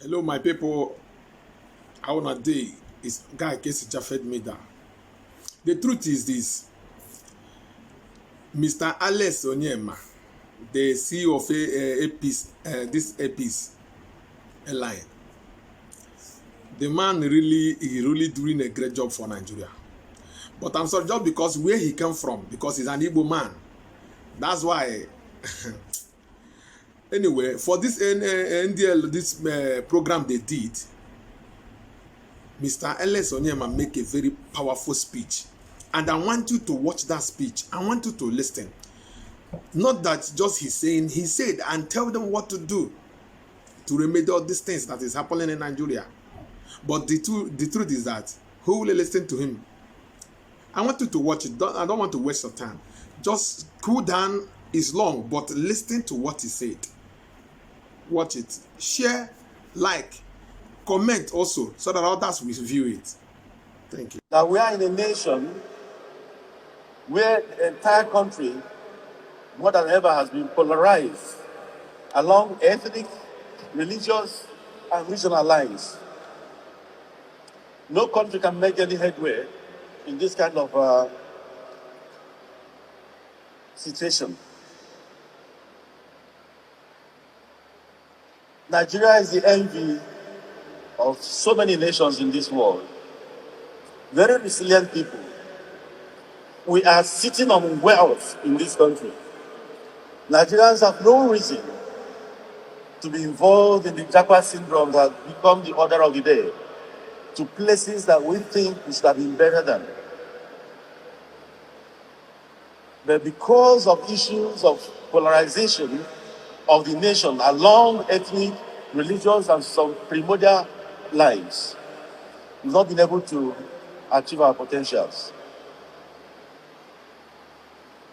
Hello, my people. How on a day is guy Casey Jaffed Mida. The truth is this: Mr. Alex Onyema, the CEO of this APIS airline, the man really doing a great job for Nigeria. But I'm sorry, just because where he came from, because he's an Igbo man. That's why. Anyway, for this NDL, this program they did, Mr. Alex Onyema make a very powerful speech. And I want you to watch that speech. I want you to listen. Not that just he's saying, he said, and tell them what to do to remedy all these things that is happening in Nigeria. But the truth is that, who will listen to him? I want you to watch it. I don't want to waste your time. Just cool down. It's long, but listen to what he said. Watch it. Share, like, comment also, so that others will view it. Thank you. That we are in a nation where the entire country, more than ever, has been polarized along ethnic, religious, and regional lines. No country can make any headway in this kind of situation. Nigeria is the envy of so many nations in this world. Very resilient people. We are sitting on wealth in this country. Nigerians have no reason to be involved in the Jaguar syndrome that has become the order of the day, to places that we think we should have been better than. But because of issues of polarization of the nation along ethnic, religious, and some primordial lines, we've not been able to achieve our potentials.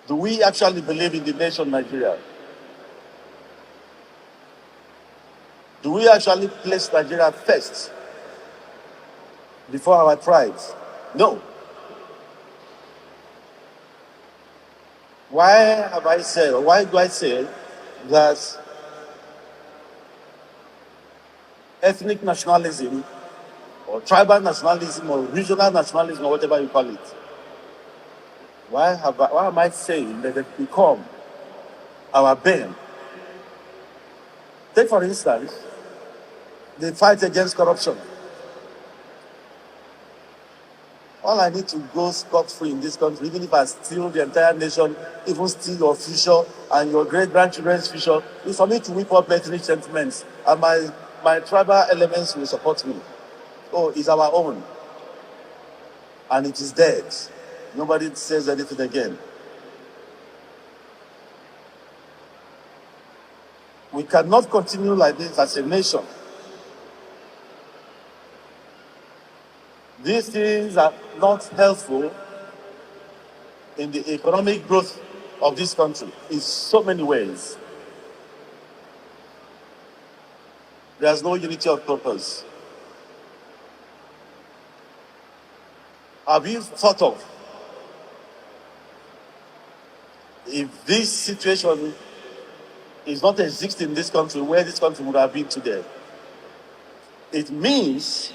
Do we actually believe in the nation Nigeria? Do we actually place Nigeria first before our tribes? No. Why have I said, or why do I say that ethnic nationalism or tribal nationalism or regional nationalism or whatever you call it, why am I saying that it become our bane? Take for instance, the fight against corruption. All I need to go scot-free in this country, even if I steal the entire nation, even steal your future and your great-grandchildren's future, is for me to whip up ethnic sentiments, and my tribal elements will support me. Oh, it's our own. And it is dead. Nobody says anything again. We cannot continue like this as a nation. These things are not helpful in the economic growth of this country in so many ways. There's no unity of purpose. Have you thought of if this situation is not existing in this country, where this country would have been today? It means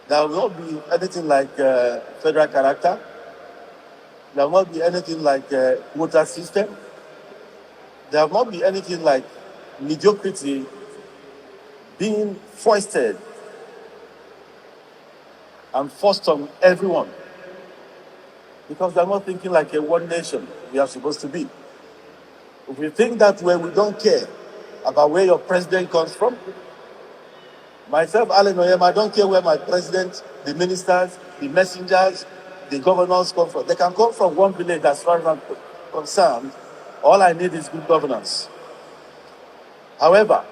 there will not be anything like federal character. There will not be anything like quota system. There will not be anything like mediocrity being foisted and forced on everyone. Because they're not thinking like a one nation we are supposed to be. If we think that way, we don't care about where your president comes from. Myself, Alan Onyema, I don't care where my president, the ministers, the messengers, the governors come from. They can come from one village as far as I'm concerned. All I need is good governance. However,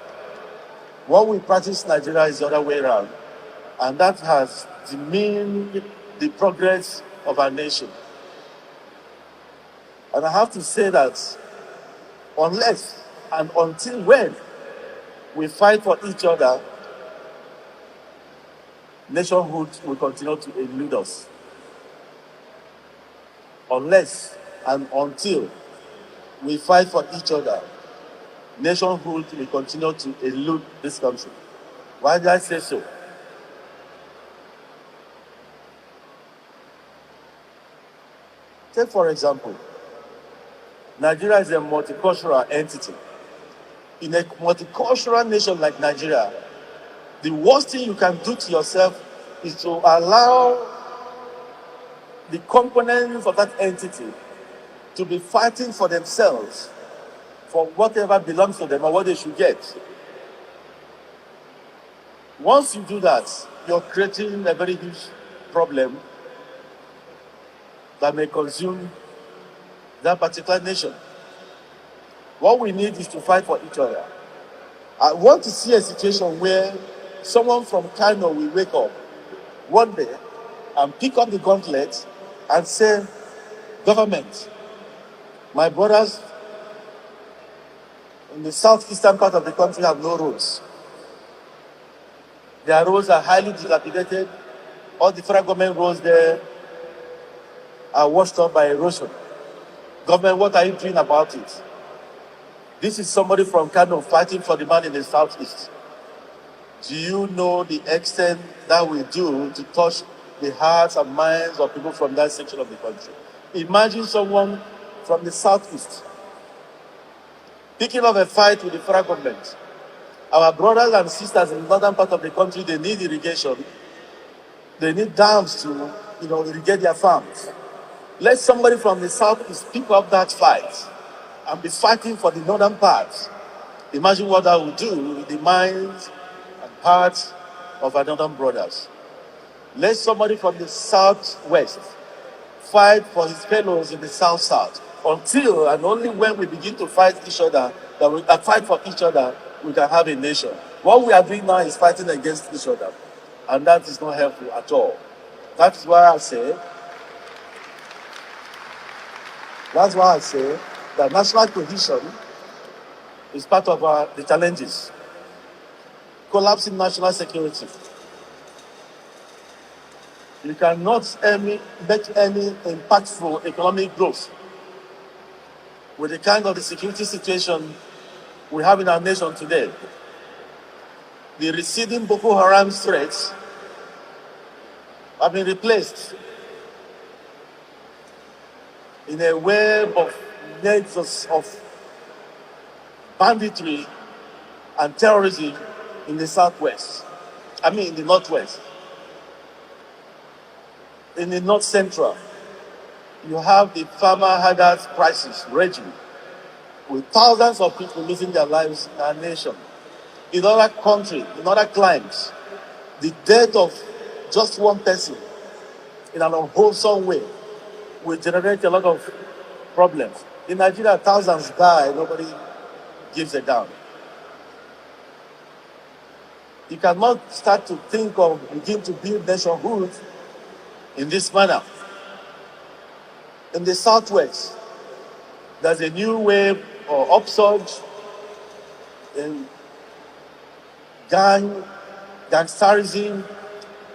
what we practice in Nigeria is the other way around. And that has demeaned the progress of our nation. And I have to say that unless and until when we fight for each other, nationhood will continue to elude us. Unless and until we fight for each other, nationhood will continue to elude this country. Why did I say so? Take, for example, Nigeria is a multicultural entity. In a multicultural nation like Nigeria, the worst thing you can do to yourself is to allow the components of that entity to be fighting for themselves for whatever belongs to them or what they should get. Once you do that, you're creating a very huge problem that may consume that particular nation. What we need is to fight for each other. I want to see a situation where someone from Kano will wake up one day and pick up the gauntlet and say, government, my brothers in the southeastern part of the country have no roads. Their roads are highly dilapidated. All the federal government roads there are washed up by erosion. Government, what are you doing about it? This is somebody from Kano fighting for the man in the southeast. Do you know the extent that we do to touch the hearts and minds of people from that section of the country? Imagine someone from the southeast picking up a fight with the federal government. Our brothers and sisters in the northern part of the country, they need irrigation. They need dams to, irrigate their farms. Let somebody from the southeast pick up that fight and be fighting for the northern part. Imagine what that would do with the minds and hearts of our northern brothers. Let somebody from the southwest fight for his fellows in the south-south until and only when we begin to fight each other, fight for each other, we can have a nation. What we are doing now is fighting against each other, and that is not helpful at all. That's why I say that national cohesion is part of the challenges. Collapsing national security. You cannot make any impactful economic growth with the kind of the security situation we have in our nation today. The receding Boko Haram threats have been replaced in a web of nets of banditry and terrorism in the in the northwest. In the north central, you have the farmer herders crisis raging, with thousands of people losing their lives in our nation. In other countries, in other climes, the death of just one person in an unwholesome way will generate a lot of problems. In Nigeria, thousands die, nobody gives a damn. You cannot start to begin to build nationhood in this manner. In the southwest, there's a new wave or upsurge in gangsterism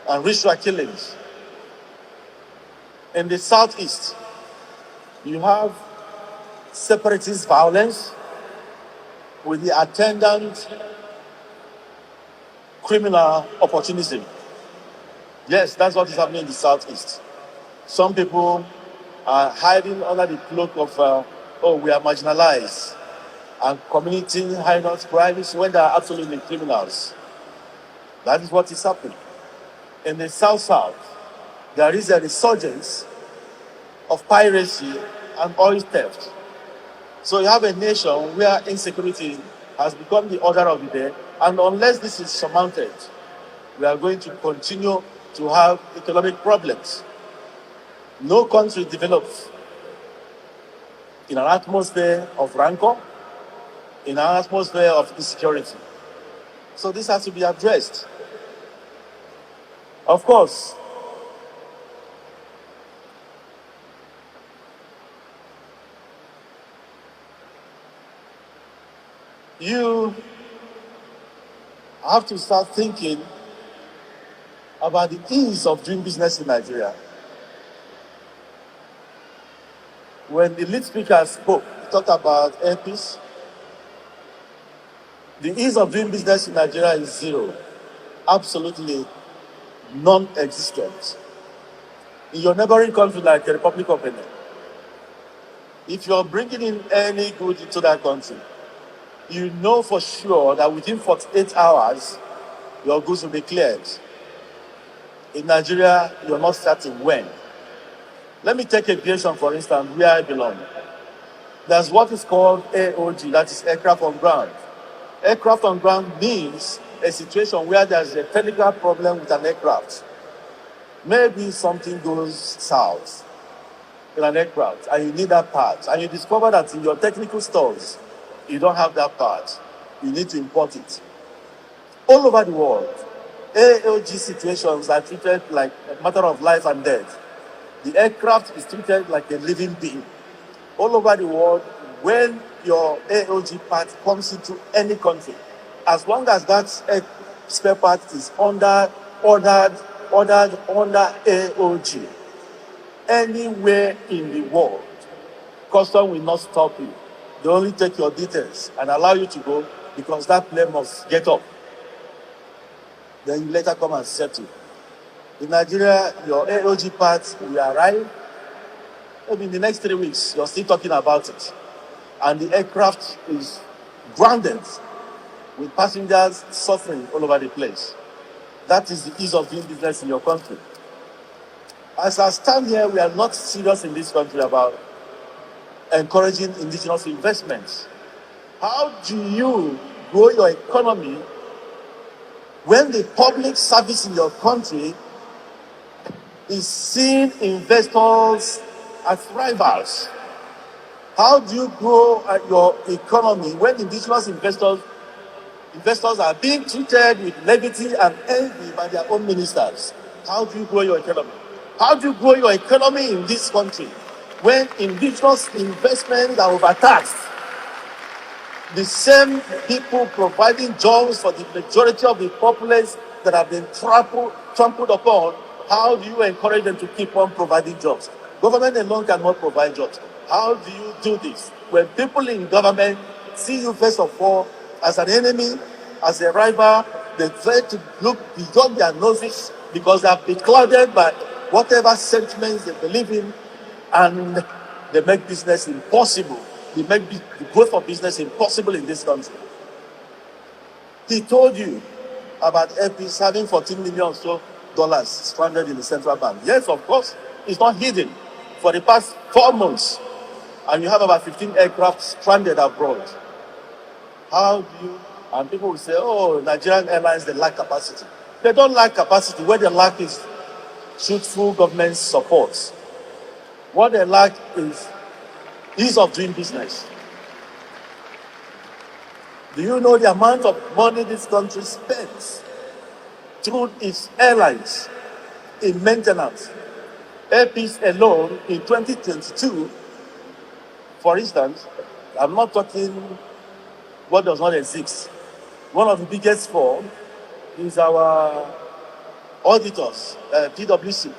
and ritual killings. In the southeast, you have separatist violence with the attendant criminal opportunism. Yes, that's what is happening in the southeast. Some people are hiding under the cloak of, we are marginalized and committing heinous crimes when they are absolutely criminals. That is what is happening. In the south-south, there is a resurgence of piracy and oil theft. So you have a nation where insecurity has become the order of the day, and unless this is surmounted, we are going to continue to have economic problems. No country develops in an atmosphere of rancor, in an atmosphere of insecurity. So this has to be addressed. Of course, you have to start thinking about the ease of doing business in Nigeria. When the lead speaker spoke, he talked about airpeace. The ease of doing business in Nigeria is zero. absolutely non-existent. In your neighboring country like the Republic of Benin, if you're bringing in any good into that country, you know for sure that within 48 hours, your goods will be cleared. In Nigeria, you're not certain when. Let me take aviation, for instance, where I belong. There's what is called AOG, that is aircraft on ground. Aircraft on ground means a situation where there's a technical problem with an aircraft. Maybe something goes south in an aircraft and you need that part, and you discover that in your technical stores, you don't have that part. You need to import it. All over the world, AOG situations are treated like a matter of life and death. The aircraft is treated like a living being. All over the world, when your AOG part comes into any country, as long as that spare part is ordered under AOG, anywhere in the world, custom will not stop you. They only take your details and allow you to go because that plane must get up. Then you later come and settle. In Nigeria, your AOG part will arrive. Maybe in the next 3 weeks, you're still talking about it. And the aircraft is grounded with passengers suffering all over the place. That is the ease of doing business in your country. As I stand here, we are not serious in this country about encouraging indigenous investments. How do you grow your economy when the public service in your country is seeing investors as rivals? How do you grow your economy when indigenous investors are being treated with levity and envy by their own ministers? How do you grow your economy? How do you grow your economy in this country when indigenous investments are overtaxed? The same people providing jobs for the majority of the populace that have been trampled upon, how do you encourage them to keep on providing jobs? Government alone cannot provide jobs. How do you do this? When people in government see you first of all as an enemy, as a rival, they try to look beyond their noses because they have been clouded by whatever sentiments they believe in, and they make business impossible. They make the growth of business impossible in this country. He told you about APs having $14 million or so dollars stranded in the central bank. Yes, of course, it's not hidden. For the past 4 months, and you have about 15 aircraft stranded abroad. How do you, and people will say, oh, Nigerian airlines, they lack capacity. They don't lack capacity. What they lack is truthful government support. What they lack is ease of doing business. Do you know the amount of money this country spends through its airlines in maintenance? Airpeace alone in 2022, for instance, I'm not talking what does not exist. One of the biggest four is our auditors, PwC.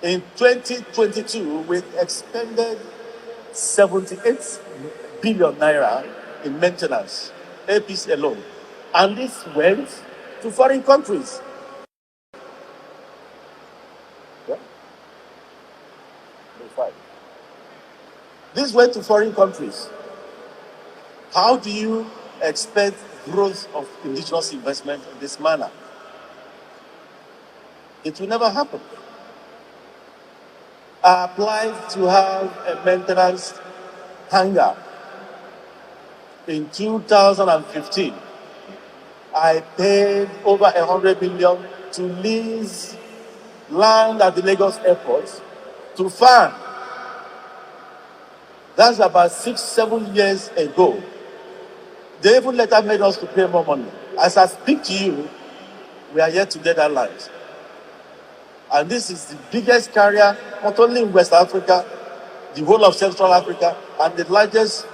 In 2022, we expended 78 billion naira in maintenance, Airpeace alone. And this went to foreign countries. Yeah? This went to foreign countries. How do you expect growth of indigenous investment in this manner? It will never happen. I applied to have a maintenance hangar in 2015. I paid over 100 million to lease land at the Lagos airport to farm. That's about 6-7 years ago. They even later made us to pay more money. As I speak to you, we are yet to get that land. And this is the biggest carrier, not only in West Africa, the whole of Central Africa, and the largest,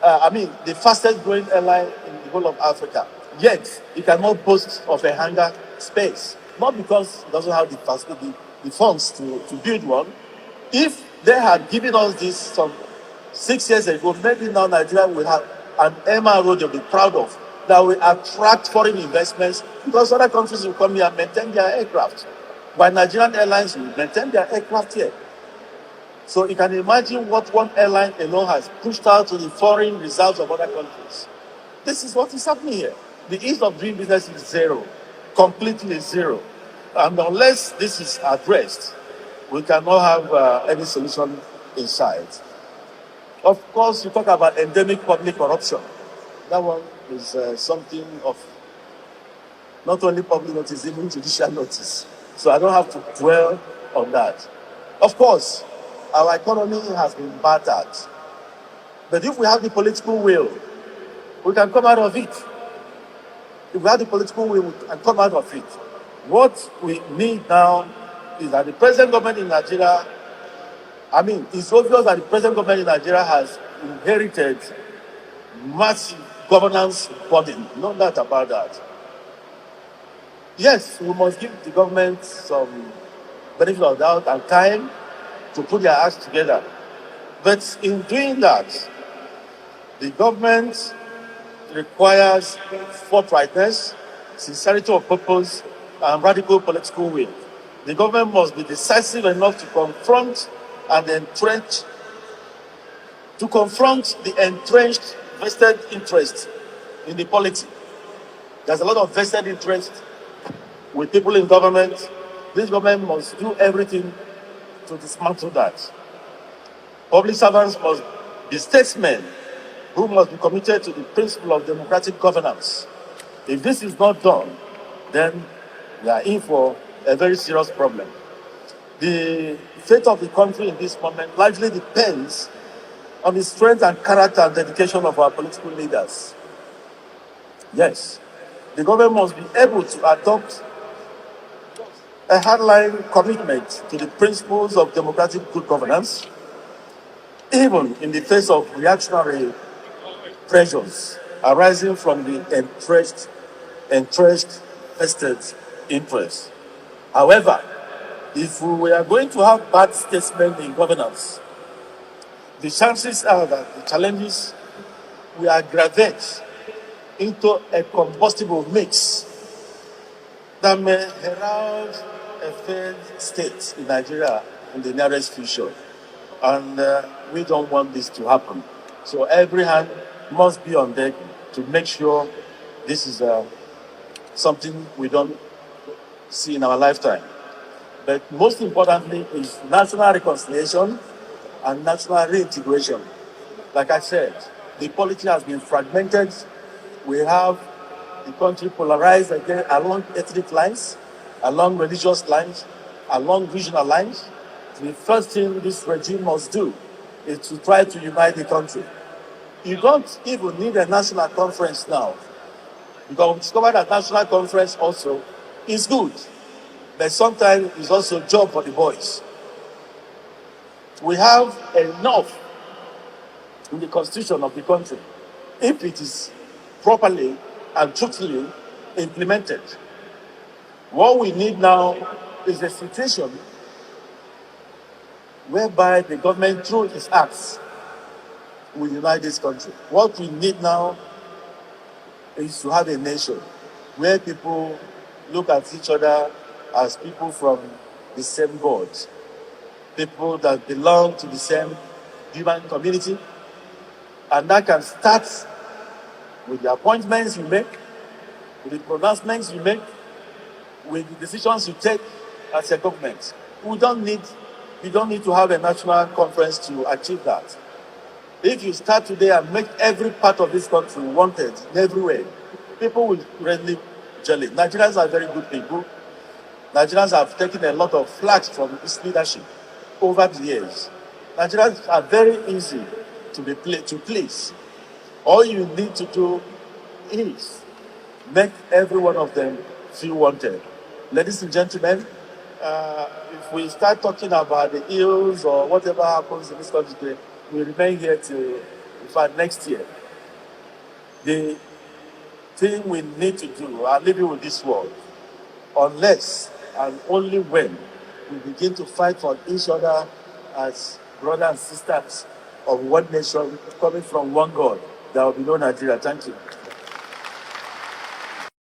the fastest growing airline in the whole of Africa. Yet, it cannot boast of a hangar space. Not because it doesn't have the funds to build one. If they had given us this some 6 years ago, maybe now Nigeria will have an MRO they'll be proud of. that will attract foreign investments because other countries will come here and maintain their aircraft. But Nigerian airlines will maintain their aircraft here. So you can imagine what one airline alone has pushed out to the foreign reserves of other countries. This is what is happening here. The ease of doing business is zero, completely zero. And unless this is addressed, we cannot have any solution in sight. Of course, you talk about endemic public corruption. That one is something of not only public notice, even judicial notice. So I don't have to dwell on that. Of course, our economy has been battered. But if we have the political will, we can come out of it. If we have the political will, we can come out of it. What we need now is that the present government in Nigeria, it's obvious that the present government in Nigeria has inherited massive governance burden. No doubt about that. Yes, we must give the government some benefit of doubt and time to put their acts together. But in doing that, the government requires forthrightness, sincerity of purpose, and radical political will. The government must be decisive enough to confront the entrenched vested interest in the polity. There's a lot of vested interest with people in government. This government must do everything to dismantle that. Public servants must be statesmen who must be committed to the principle of democratic governance. If this is not done, then we are in for a very serious problem. The fate of the country in this moment largely depends on the strength and character and dedication of our political leaders. Yes, the government must be able to adopt a hardline commitment to the principles of democratic good governance, even in the face of reactionary pressures arising from the entrenched vested interests. However, if we are going to have bad statesmen in governance, the chances are that the challenges will aggravate into a combustible mix that may herald a failed state in Nigeria in the nearest future. And we don't want this to happen. So every hand must be on deck to make sure this is something we don't see in our lifetime. But most importantly is national reconciliation and national reintegration. Like I said, the polity has been fragmented. We have the country polarized again along ethnic lines, along religious lines, along regional lines. The first thing this regime must do is to try to unite the country. You don't even need a national conference now, because we discovered that national conference also is good, but sometimes it's also a job for the boys. We have enough in the constitution of the country if it is properly and truthfully implemented. What we need now is a situation whereby the government, through its acts, will unite this country. What we need now is to have a nation where people look at each other as people from the same God, people that belong to the same human community, and that can start with the appointments you make, with the pronouncements you make, with the decisions you take as a government. We don't need to have a national conference to achieve that. If you start today and make every part of this country wanted in every way, people will readily jelly. Nigerians are very good people. Nigerians have taken a lot of flack from this leadership over the years. Nigerians are very easy to please. All you need to do is make every one of them feel wanted. Ladies and gentlemen, if we start talking about the ills or whatever happens in this country today, we remain here till, in fact, next year. The thing we need to do, are living with this world, unless and only when we begin to fight for each other as brothers and sisters of one nation, coming from one God, there will be no Nigeria. Thank you.